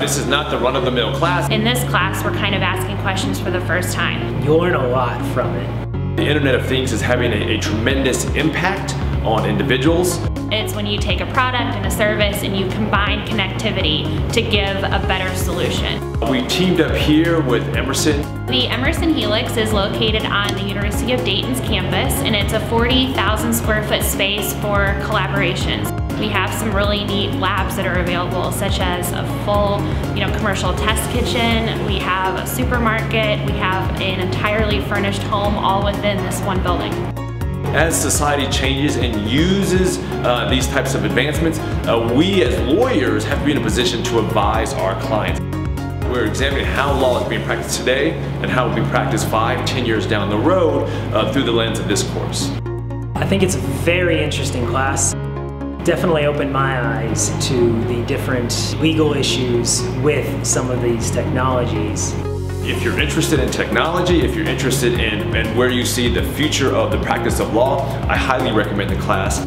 This is not the run-of-the-mill class. In this class, we're kind of asking questions for the first time. You'll learn a lot from it. The Internet of Things is having a tremendous impact on individuals. It's when you take a product and a service and you combine connectivity to give a better solution. We teamed up here with Emerson. The Emerson Helix is located on the University of Dayton's campus, and it's a 40,000 square foot space for collaborations. We have some really neat labs that are available, such as a full commercial test kitchen. We have a supermarket. We have an entirely furnished home all within this one building. As society changes and uses these types of advancements, we as lawyers have to be in a position to advise our clients. We're examining how law is being practiced today and how it will be practiced 5-10 years down the road through the lens of this course. I think it's a very interesting class. Definitely opened my eyes to the different legal issues with some of these technologies. If you're interested in technology, if you're interested in where you see the future of the practice of law, I highly recommend the class.